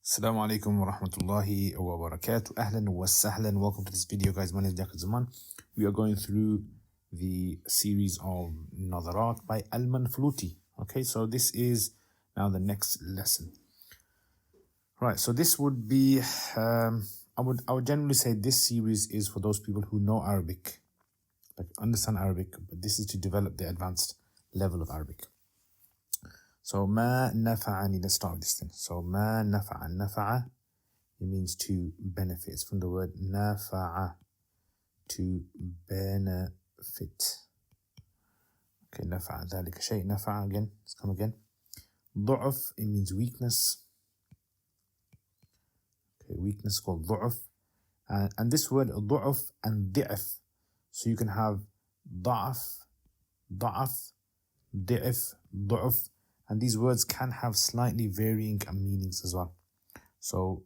Assalamu alaikum wa rahmatullahi wa barakatuh. Ahlan wa sahlan. Welcome to this video, guys. My name is Liaquat. We are going through the series of Nadarat by Manflooti. Okay, so this is now the next lesson. Right, so this would be, I would generally say this series is for those people who know Arabic, like understand Arabic, but this is to develop the advanced level of Arabic. So ما نفعني, let's start with this then. So ما نفع, نفع, it means to benefit. It's from the word نفع, to benefit. Okay, نفع ذلك شيء, نفع again, let's come again. ضعف, it means weakness. Okay, weakness called ضعف. And this word ضعف and ضعف. So you can have ضعف, ضعف, ضعف, ضعف. And these words can have slightly varying meanings as well. So,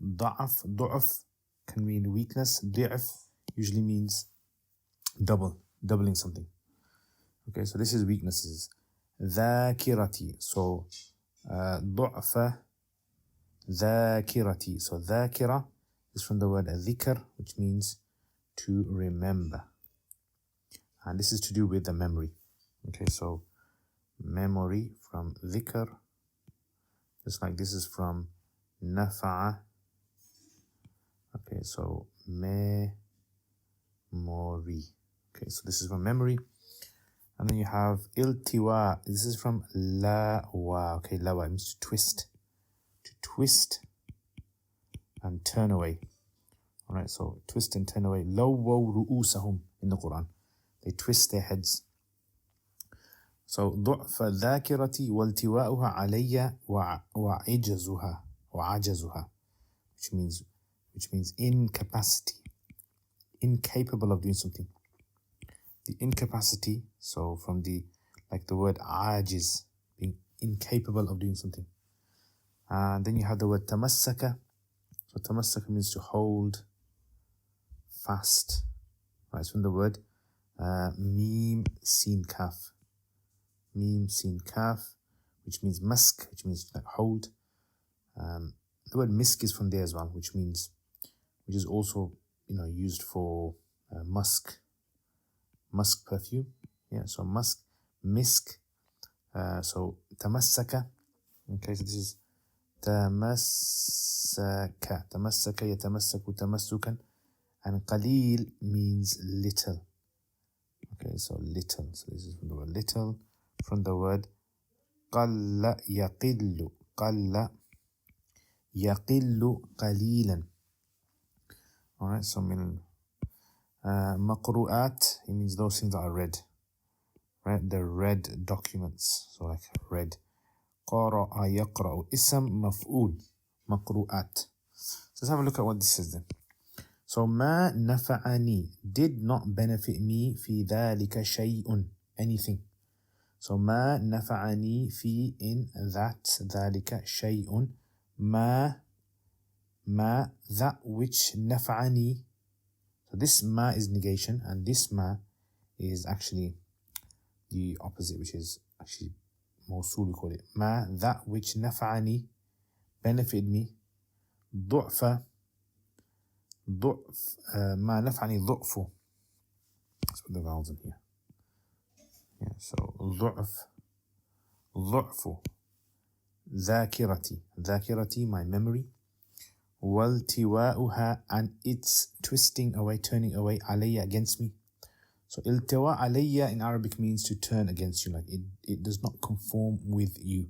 ضعف, ضعف can mean weakness. ضعف usually means doubling something. Okay, so this is weaknesses. ذاكرتي. So, ضعف ذاكرتي. So, ذاكرة is from the word ذكر, which means to remember. And this is to do with the memory. Okay, so memory from dhikr, just like this is from nafa'a. Okay, so memory. Okay, so this is from memory. And then you have iltiwa. This is from lawa. Okay, lawa means to twist and turn away. All right, so twist and turn away. Lawaw ru'usahum in the Quran. They twist their heads. So ضعف ذاكرتي والتواؤها علي وعجزها, which means incapacity, incapable of doing something. The incapacity, so from the word ajiz, being incapable of doing something. And then you have the word tamassaka. So tamassaka means to hold fast. Right, it's from the word mim sin kaf. Mim sin kaf, which means mask, which means like hold. The word misk is from there as well, which is also used for musk perfume. Yeah, so musk, misk. So tamassaka. Okay, so this is tamassaka, yatamassaku tamassukan, and qalil means little. Okay, so little. So this is from the word little. From the word قل يقل, قل يقل قليلا. All right, so من مقروءات, it means those things that are read, right? The read documents, so like read. قرأ يقرأ, اسم مفعول, مقروءات. So let's have a look at what this says then. So ما نفعني, did not benefit me في ذلك شيء, anything. So ما نفعني في in that ذلك شيء ما that which نفعني. So this ma is negation, and this ma is actually the opposite, which is actually موصول, we call it. ما that which نفعني, benefited me. ضعف ما نفعني ضعف. Let's put the vowels in here. Yeah, so ضعف ذاكرتي, my memory. والتواؤها, and its twisting away, turning away, علي, against me. So التواء علي in Arabic means to turn against you, like it does not conform with you.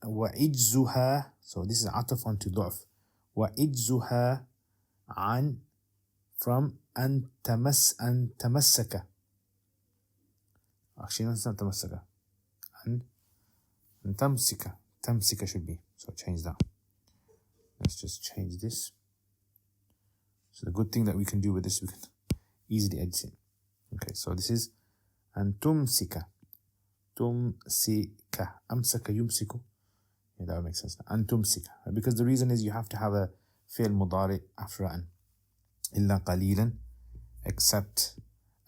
وعجزها, so this is عطف onto ضعف. وعجزها عن, from أن تمسك. Actually, no, it's not تمسك. And تمسك should be. So change that. Let's just change this. So the good thing that we can do with this, we can easily edit it. Okay, so this is and تمسك. أمسك يمسك. Yeah, that would make sense. And تمسك. Because the reason is you have to have a fi'l mudari after an. إلا قليلا, except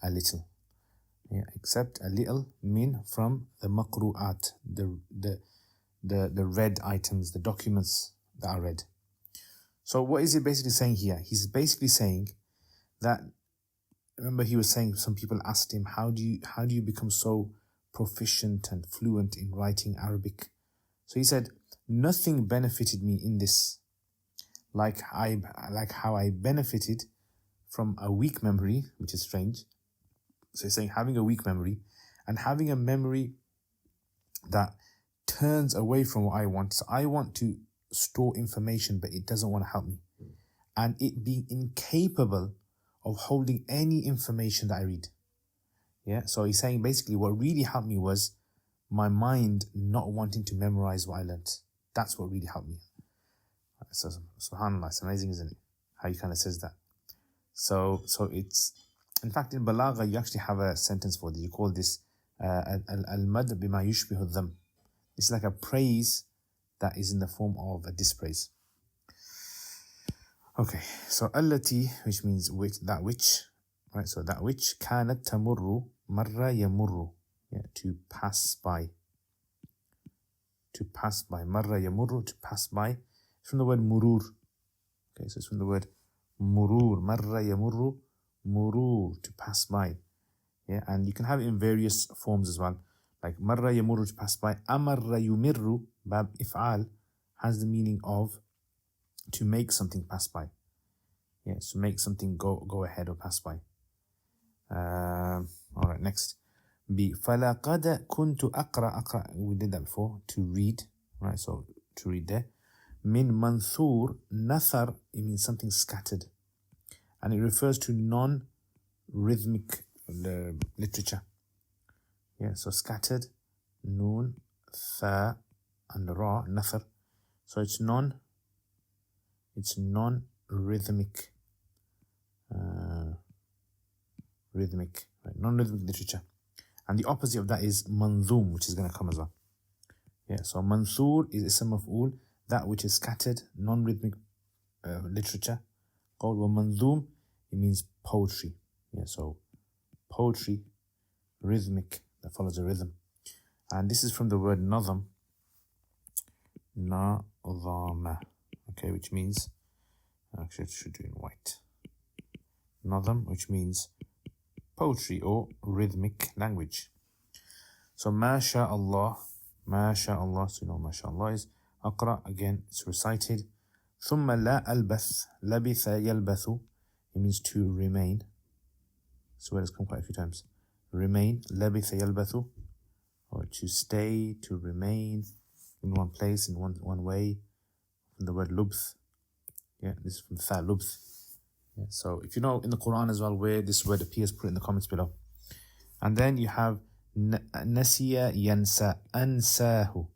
a little. Yeah, except a little, min from the maqru'at, the the read items, the documents that are read. So what is he basically saying here? He's basically saying that, remember he was saying, some people asked him, how do you become so proficient and fluent in writing Arabic? So he said, nothing benefited me in this like how I benefited from a weak memory, which is strange. So he's saying having a weak memory and having a memory that turns away from what I want. So I want to store information, but it doesn't want to help me. And it being incapable of holding any information that I read. Yeah, so he's saying basically what really helped me was my mind not wanting to memorize what I learnt. That's what really helped me. So, subhanAllah, it's amazing, isn't it? How he kind of says that. So it's, in fact, in Balagha, you actually have a sentence for this. You call this al-mad bima yushbihu dham. It's like a praise that is in the form of a dispraise. Okay, so allati, which means that which, right? So that which kanat tamurru marra yamurru, yeah, to pass by. To pass by, marra yamurru, to pass by. It's from the word murur. Okay, so it's from the word murur, marra yamurru, murur, to pass by. Yeah, and you can have it in various forms as well. Like marra yamurru, to pass by. Amarra yumirru, bab if'al, has the meaning of to make something pass by. Yeah, so make something go ahead or pass by. All right, next. B. فَلَقَدْ كُنْتُ أَقْرَأ. We did that before. To read. Right, so to read there. Min manthur, nathar, it means something scattered. And it refers to non-rhythmic literature. Yeah, so scattered, noon, tha, and ra, nathar. So it's non-rhythmic. Right, non-rhythmic literature. And the opposite of that is manzoom, which is going to come as well. Yeah, so manthur is ism maf'ul, that which is scattered, non-rhythmic literature. Called wa manzoom, it means poetry. Yeah, so poetry, rhythmic, that follows a rhythm. And this is from the word nadham, nadhama, okay, which means, actually it should do in white. Nadham, which means poetry or rhythmic language. So masha'Allah, so you know masha'Allah is aqra, again it's recited. Thumma la albath, labitha yalbathu, it means to remain. So word has come quite a few times. Remain, labitha yalbathu, or to stay, to remain in one place, in one way. From the word lubth. Yeah, this is from tha, lubth. Yeah, so if you know in the Quran as well where this word appears, put it in the comments below. And then you have nasiya yansa, ansahu,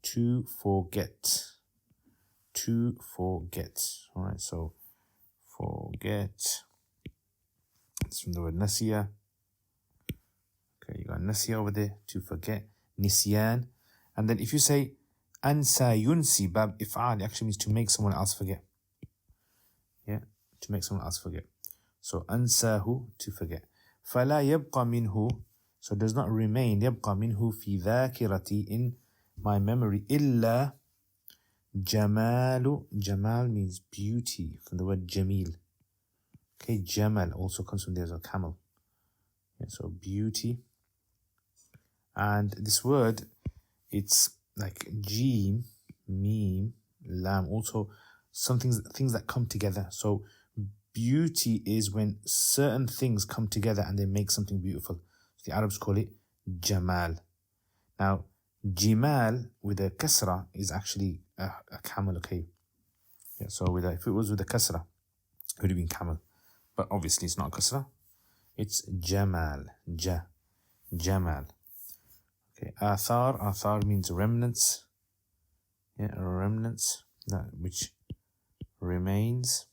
to forget. To forget. All right, so forget. It's from the word nasiya. Okay, you got nasiya over there, to forget. Nisyan. And then if you say ansa yunsi bab if'al, it actually means to make someone else forget. Yeah, to make someone else forget. So ansahu, to forget. فَلَا يَبْقَى مِنْهُ, so does not remain, يَبْقَى مِنْهُ فِي ذَاكِرَتِي, in my memory, إِلَّا جَمَالُ. Jamal means beauty, from the word jamil. Okay, Jamal also comes from there as a camel. Yeah, so beauty. And this word, it's like jim, meme, lam, also some things that come together. So beauty is when certain things come together and they make something beautiful. The Arabs call it jamal. Now, jimal with a kasra is actually a camel, okay? Yeah, so if it was with a kasra, it would have been camel. But obviously it's not kasra. It's jamal, jamal. Okay, athar means remnants. Yeah, remnants, that which remains.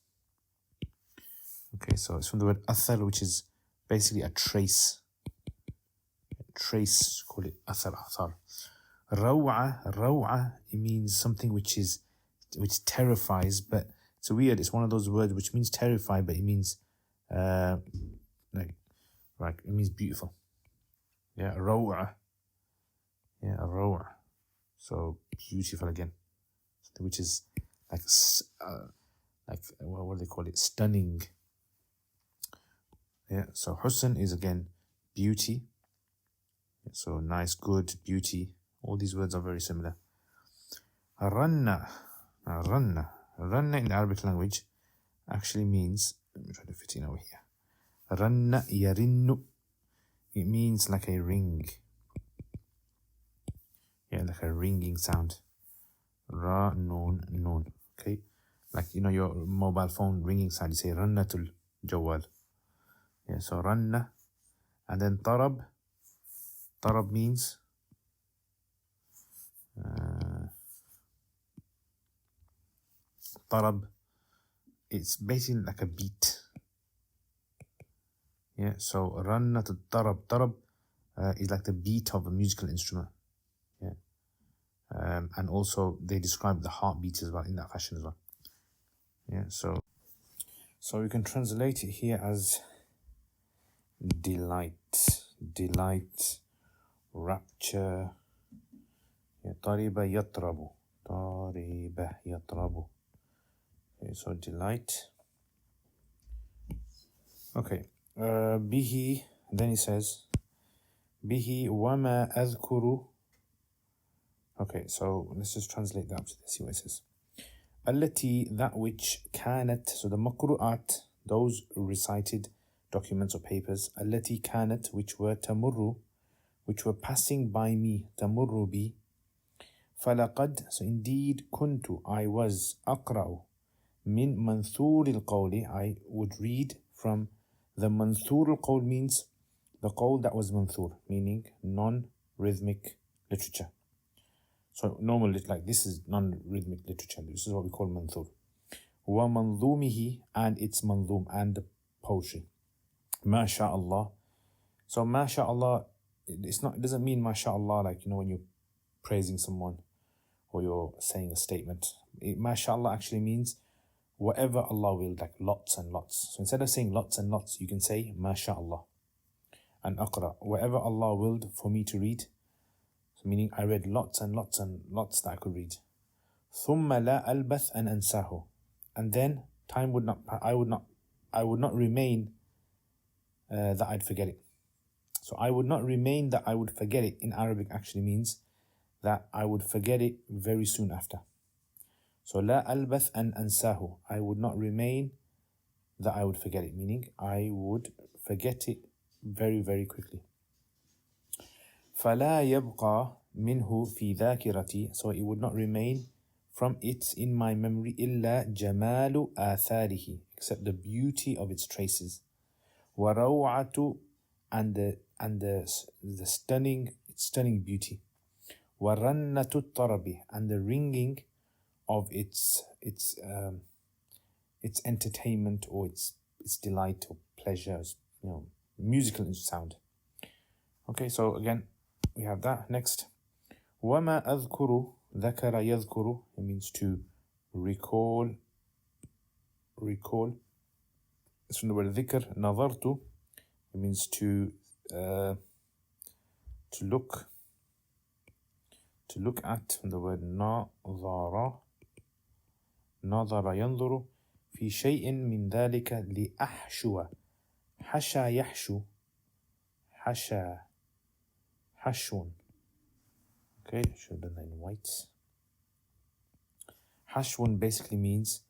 Okay, so it's from the word athar, which is basically a trace. Trace, call it athar. Raw'a, it means something which terrifies, but it's weird. It's one of those words which means terrify, but it means it means beautiful. Yeah, raw'a. Yeah, raw'a. So beautiful again, which is like what do they call it? Stunning. Yeah. So husn is again beauty. So nice, good, beauty. All these words are very similar. Ranna, ranna in the Arabic language actually means. Let me try to fit in over here. Ranna yarinnu. It means like a ring. Yeah, like a ringing sound. Ra, noon, noon. Okay? Like, your mobile phone ringing sound. You say rannatul jawal. Yeah, so ranna. And then tarab. Tarab means tarab. It's basically like a beat. Yeah, so rannatul tarab. Tarab is like the beat of a musical instrument. Yeah. And also they describe the heartbeat as well in that fashion as well. Yeah, so we can translate it here as delight, rapture. طرب يطرب. طرب يطرب. Okay, so delight. Okay. به, then he says به وما أذكر. Okay, so let's just translate that. Let's see what it says. التي, that which, كانت, so the مقروءات, those recited documents or papers. التي كانت, which were تمر, which were passing by me. تمر بي. فلقد, so indeed, كنت, I was, أقرأ من منثور القول, I would read from the منثور القول means the qawl that was منثور, meaning non-rhythmic literature. So normally, like, this is non-rhythmic literature. This is what we call manthur. وَمَنظُومِهِ, and its manzoom, and the poetry. MashaAllah. So MashaAllah, it doesn't mean MashaAllah like, when you're praising someone or you're saying a statement. MashaAllah actually means whatever Allah will, like lots and lots. So instead of saying lots and lots, you can say MashaAllah. And aqra, whatever Allah willed for me to read. So meaning I read lots and lots and lots that I could read. ثُمَّ لَا أَلْبَثْ أَنْ أَنْسَاهُ. And then I would not remain that I'd forget it. So I would not remain that I would forget it in Arabic actually means that I would forget it very soon after. So لا ألبث أن أنساه, I would not remain that I would forget it, meaning I would forget it very, very quickly. فلا يبقى منه في ذاكرتي, so it would not remain from it in my memory إلا جمال آثاره, except the beauty of its traces. وروعة, and the stunning beauty. وَرَنَّةُ الطَّرَبِ, and the ringing of its entertainment or its delight or pleasure, musical sound. Okay, so again, we have that. Next. وَمَا أَذْكُرُ, ذَكَرَ يَذْكُرُ, it means to recall. It's from the word ذكر. نظرت, it means to look at, from the word نظر ينظر في شيء من ذلك لأحشو. حشى يحشو. حشو. Okay, should have done that in white. Hashwun basically means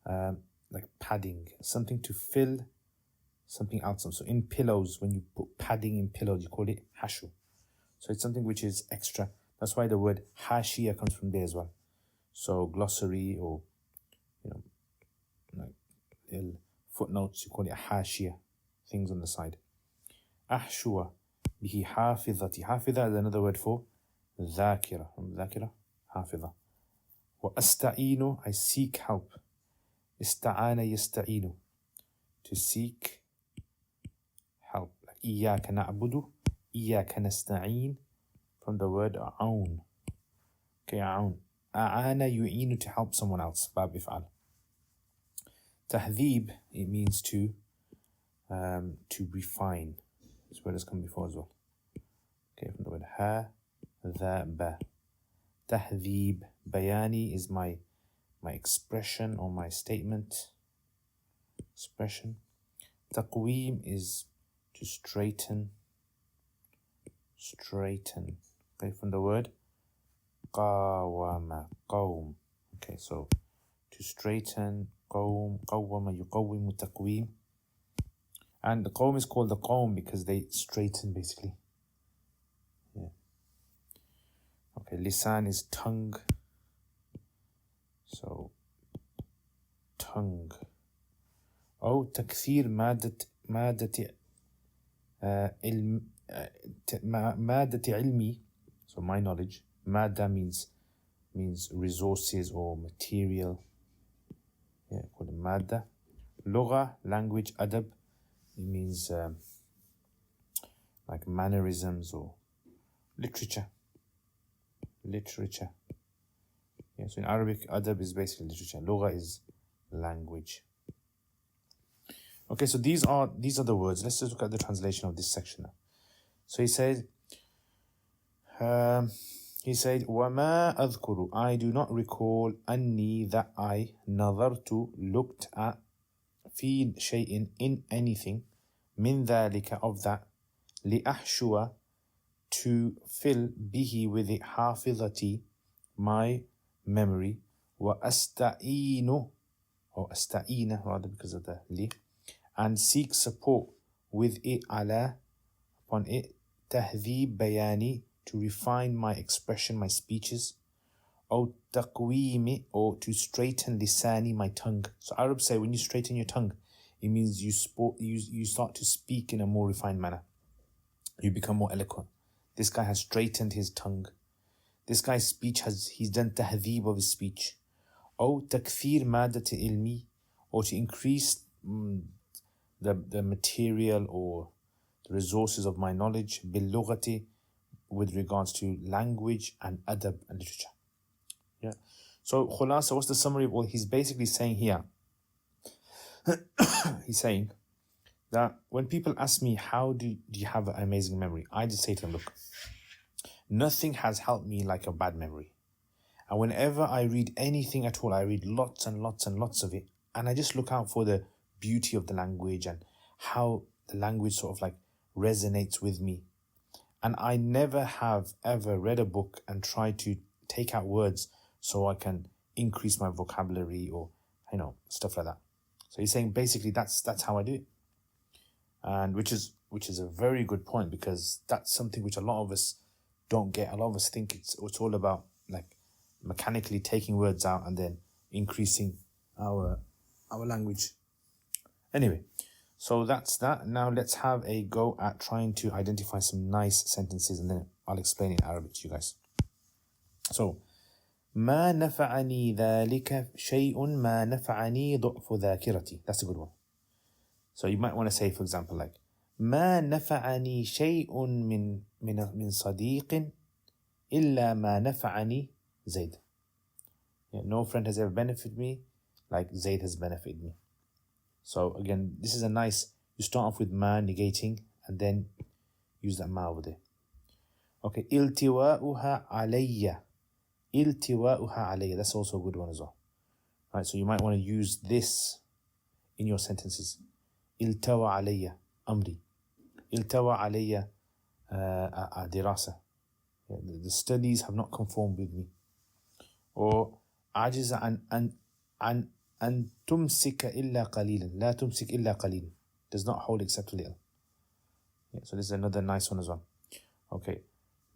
like padding, something to fill something else. So in pillows, when you put padding in pillows, you call it hashu. So it's something which is extra. That's why the word hashia comes from there as well. So glossary or like little footnotes, you call it hashia, things on the side. Ahshua bihi hafidhati. Hafidha is another word for dhakira. Dhakira, hafidha. Wa asta'inu, I seek help. Ista'ana yasta'inu, to seek help. Like iyyaka na'budu, iyyaka nasta'in, from the word a'un. Okay, a'un. A'ana yu'inu, to help someone else. Bab if'al. Tahdhib, it means to refine. This word has come before as well. Okay, from the word ha, dha, ba. تهذيب. Bayani is my expression or my statement. Expression. Taqweem is to straighten. Straighten. Okay, from the word qawama, qawm. Okay, so to straighten, qawm, qawwama yuqawwimu taqweem. And the qawm is called the qawm because they straighten basically. Yeah. Okay, lisan is tongue. So tongue. أو تكثير مادة علمي. So my knowledge. Mada means resources or material. Yeah, called mada. Lugha, language. Adab, it means like mannerisms or literature. Literature. Yeah, so in Arabic, adab is basically literature. Lugha is language. Okay, so these are the words. Let's just look at the translation of this section now. So he said, وَمَا أَذْكُرُ, I do not recall, أَنِّي, that I, نَظَرْتُ, looked at, فِي شَيْءٍ, in anything, مِنْ ذَلِكَ, of that, لِأَحْشُوَ, to fill, bihi, with it, حافظتي, my memory, وَأَسْتَعِينُ, or أَسْتَعِينَ rather because of the li, and seek support with it, ala, upon it, تهذيب bayani, to refine my expression, my speeches, or taqweemi, or to straighten lisani, my tongue. So Arabs say when you straighten your tongue, it means you start to speak in a more refined manner. You become more eloquent. This guy has straightened his tongue. This guy's speech he's done tahdheeb of his speech. Or takthir madati ilmi, or to increase the material or the resources of my knowledge, bil lughati, with regards to language and adab and literature. Yeah. So khulasa, what's the summary of all? He's basically saying here, he's saying that when people ask me, how do you have an amazing memory? I just say to them, look, nothing has helped me like a bad memory. And whenever I read anything at all, I read lots and lots and lots of it. And I just look out for the beauty of the language and how the language sort of like resonates with me. And I never have ever read a book and tried to take out words so I can increase my vocabulary or, stuff like that. So he's saying basically that's how I do it. And which is a very good point, because that's something which a lot of us don't get. A lot of us think it's all about like mechanically taking words out and then increasing our language. Anyway, so that's that. Now let's have a go at trying to identify some nice sentences, and then I'll explain in Arabic to you guys. So, ما نفعني ذلك شيء ما نفعني ضعف ذاكرتي. That's a good one. So you might want to say, for example, like ما نفعني شيء من صديق إلا ما نفعني زيد. Yeah, no friend has ever benefited me like Zayd has benefited me. So again, this is a nice, you start off with ma negating and then use that ma over there. Okay, iltiwa'uha alayya. Iltiwa'uha alayya. That's also a good one as well. Right, so you might want to use this in your sentences. Iltawa alayya amri. Iltawa alayya dirasa. The studies have not conformed with me. Or ajiza an tumsika illa qalilan. La tumsik illa qalil. Does not hold except a little. Yeah, so this is another nice one as well. Okay.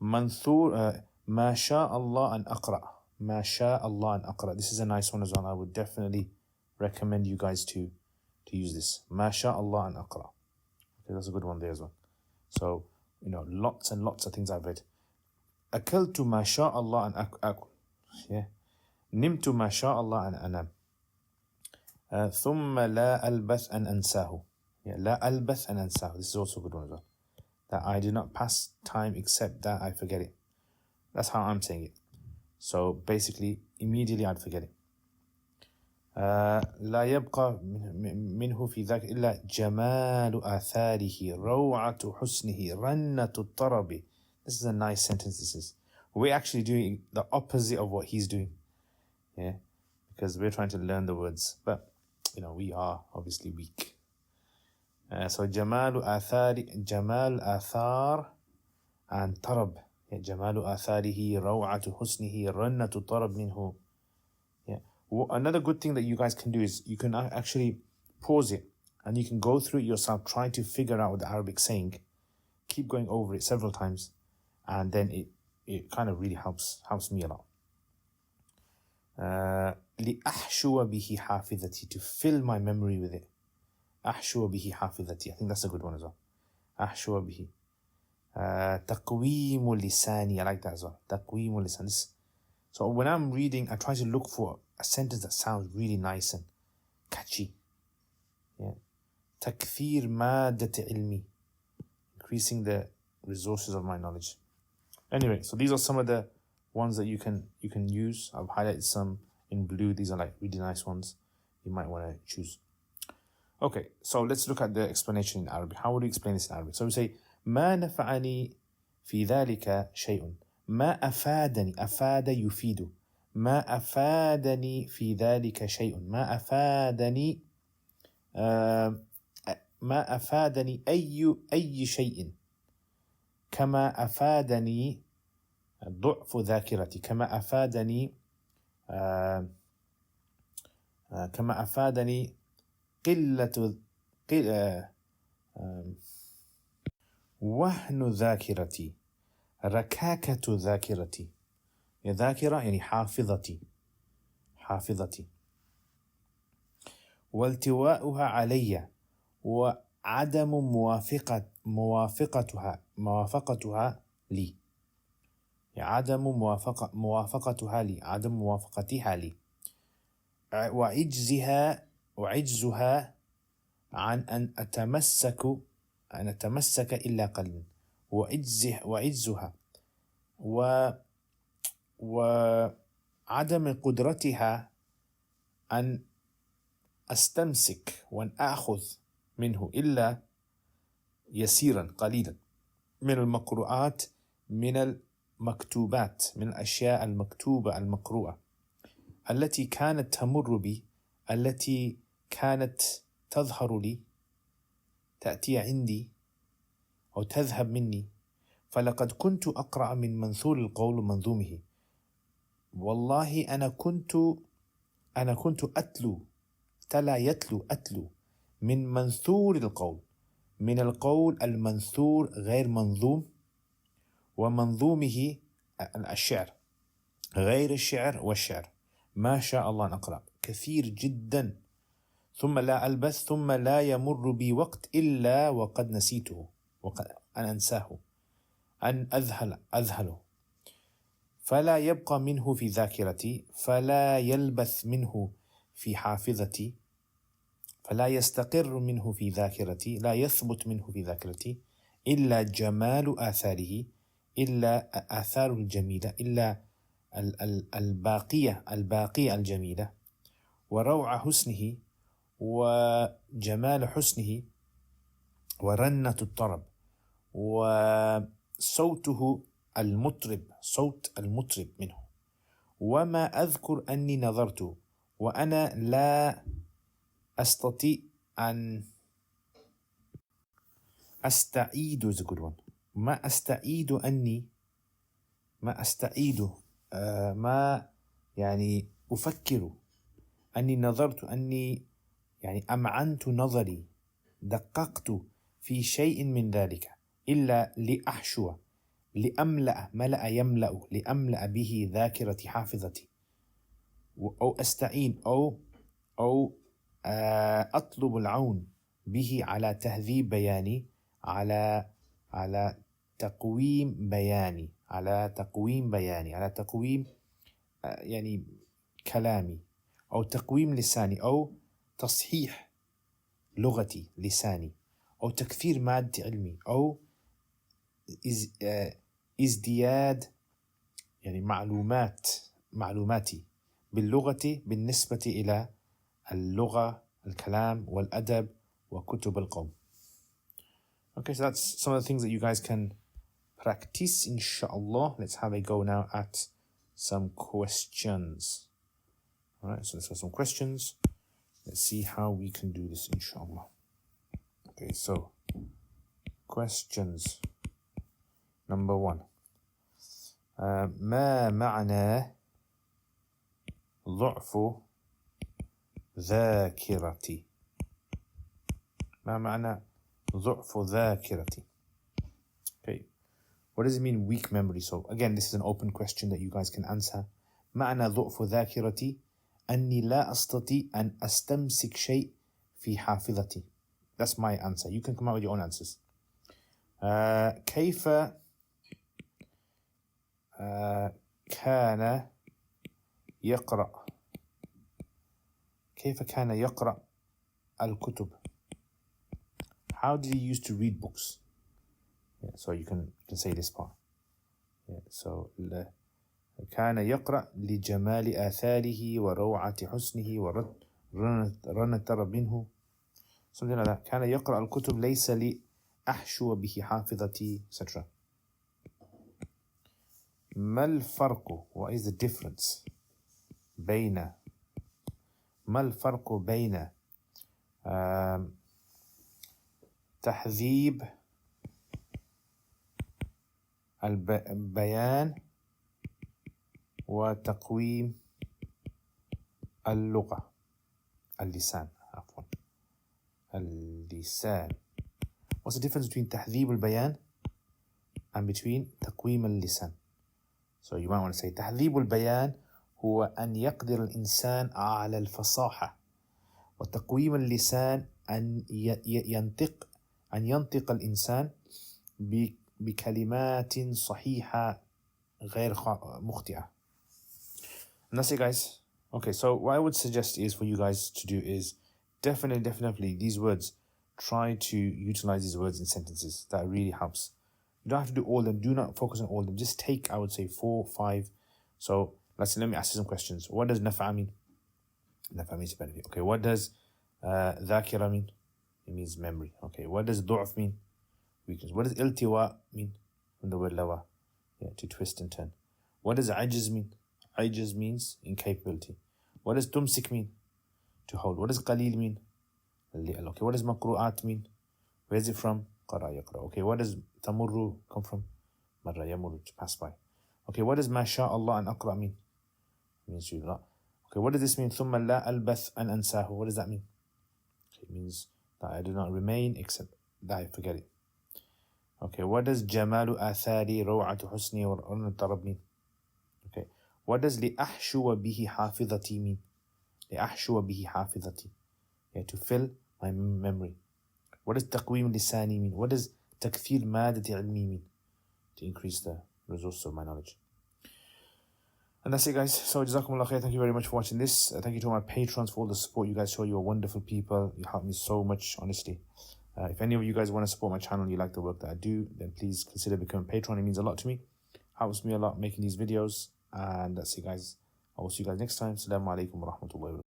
Manthur, ma sha Allah an aqra. Ma sha Allah an aqra. This is a nice one as well. I would definitely recommend you guys to use this. Ma sha Allah an aqra. Okay, that's a good one there as well. So, lots and lots of things I've read. Akaltu ma sha Allah an akul. Yeah. Nimtu ma sha Allah an anam. ثم لا ألبث أن أنساه. Yeah, لا ألبث أن أنساه. This is also a good one as well. That I do not pass time except that I forget it. That's how I'm saying it. So basically, immediately I'd forget it. لا يبقى منه في ذاك إلا جمال آثاره روعة حسنه رنة الطرب. This is a nice sentence. This is We're actually doing the opposite of what he's doing. Yeah, because we're trying to learn the words, but we are obviously weak. So جمال آثار and طرب. Yeah, جمال آثاره روعة حسنه رنة طرب منه. Yeah. Well, another good thing that you guys can do is you can actually pause it and you can go through it yourself, trying to figure out what the Arabic saying. Keep going over it several times, and then it kind of really helps me a lot. لأحشو به حافظتي, to fill my memory with it. أحشو به حافظتي, I think that's a good one as well. أحشو به. تقويم لساني, I like that as well. تقويم لساني. So when I'm reading, I try to look for a sentence that sounds really nice and catchy. Yeah. تكثير مادة علمي, increasing the resources of my knowledge. Anyway, so these are some of the ones that you can use. I've highlighted some in blue. These are like really nice ones you might want to choose. Okay, so let's look at the explanation in Arabic. How would we explain this in Arabic? So we say ما نفعني في ذلك شيء. ما أفادني, أفاد يفيد. ما أفادني في ذلك شيء. ما أفادني ما أفادني أي شيء. كما أفادني ضعف ذاكرتي. كما أفادني وهن ذاكرتي. ركاكة ذاكرتي. ذاكرة يعني حافظتي. والتواؤها علي وعدم موافقتها لي. عدم موافقتها لي. عدم موافقتها لي. وعجزها عن أن أتمسك إلا قليلا. وعجزها وعدم قدرتها أن أستمسك وأن أخذ منه إلا يسيرا قليلا من المقروءات, من المكتوبات, من الأشياء المكتوبة المقروءة التي كانت تمر بي, التي كانت تظهر لي, تأتي عندي أو تذهب مني. فلقد كنت أقرأ من منثور القول ومنظومه. والله أنا كنت أتلو من منثور القول, من القول المنثور غير منظوم, ومنظومه الشعر, غير الشعر والشعر. ما شاء الله أن أقرأ كثير جدا. ثم لا ألبث, ثم لا يمر بي وقت إلا وقد نسيته, أن أنساه, أن أذهله. فلا يبقى منه في ذاكرتي, فلا يلبث منه في حافظتي, فلا يستقر منه في ذاكرتي, لا يثبت منه في ذاكرتي إلا جمال آثاره, إلا آثار الجميلة, إلا الباقية الجميلة, وروع حسنه, وجمال حسنه, ورنة الطرب, وصوته المطرب, صوت المطرب منه. وما أذكر أني نظرت وأنا لا أستطيع أن أستعيد. is a good one. ما أستعيد ما يعني أفكر أني نظرت, أني يعني أمعنت نظري, دققت في شيء من ذلك, إلا لأحشو, لأملأ, ملأ يملأ, لأملأ به ذاكرتي حافظتي, أو أستعين أو أطلب العون به على تهذيب بياني, على تقويم بياني, على تقويم يعني كلامي, أو تقويم لساني, أو تصحيح لغتي لساني, أو تكثير مادة علمي, أو ازدياد يعني معلوماتي باللغة بالنسبة إلى اللغة, الكلام والأدب وكتب القوم. Okay, so that's some of the things that you guys can practice, inshallah. Let's have a go now at some questions. All right, so let's have some questions. Let's see how we can do this, inshallah. Okay, so questions. Number 1. ما معنى ضعف ذاكرتي؟ ما معنى ضعف ذاكرتي? Okay, what does it mean weak memory? So again, this is an open question that you guys can answer. معنى ضعف ذاكرتي أني لا أستطيع أن أستمسك شيء في حافظتي. That's my answer. You can come out with your own answers. كيف كان يقرأ الكتب? How did he used to read books? Yeah, so you can say this part. Yeah, so كان يقرأ لجمال آثاره وروعة حسنه ورنتر منه. Something like that. كان يقرأ الكتب ليس لأحشو به حافظتي, etc. ما الفرق? What is the difference بين تهذيب البيان وتقويم اللسان. What's the difference between تهذيب البيان and between تقويم اللسان? So you might want to say تهذيب البيان هو أن يقدر الإنسان على الفصاحة، وتقويم اللسان أن ينطق الإنسان بكلمات صحيحة غير مخطئة. And that's it, guys. Okay, so what I would suggest is for you guys to do is definitely these words, try to utilize these words in sentences. That really helps. You don't have to do all of them. Do not focus on all of them. Just take, I would say, 4, 5. So let me ask you some questions. What does nafa mean? Nafa means benefit. Okay, what does dhakira mean? It means memory. Okay, what does du'af mean? Weakness. What does iltiwa mean? From the word lawa, yeah, to twist and turn. What does ajiz mean? Ajiz means incapability. What does tumsik mean? To hold. What does qalil mean? Little. Okay, what does maqru'at mean? Where is it from? Qara yaqra. Okay, what does tamurru come from? Marra yamurru, to pass by. Okay, what does ma sha Allah and aqra mean? It means you lot. Okay, what does this mean? Thumma la albath an ansahu. What does that mean? Okay, it means that I do not remain except that I forget it. Okay, what does jamalu athari raw'atu husni or tarab mean? Okay, what does li ahshuwa bihi hafidhati mean? Li ahshuwa bihi hafidhati. Yeah, to fill my memory. What does taqweem lisani mean? What does takthir madati ilmi mean? To increase the resource of my knowledge. And that's it, guys. So jazakumullah khair. Thank you very much for watching this. Thank you to my patrons for all the support you guys show. You are wonderful people. You help me so much, honestly. If any of you guys want to support my channel, you like the work that I do, then please consider becoming a patron. It means a lot to me. Helps me a lot making these videos. And that's it, guys. I will see you guys next time. Assalamu alaikum wa rahmatullahi wa barakatuh.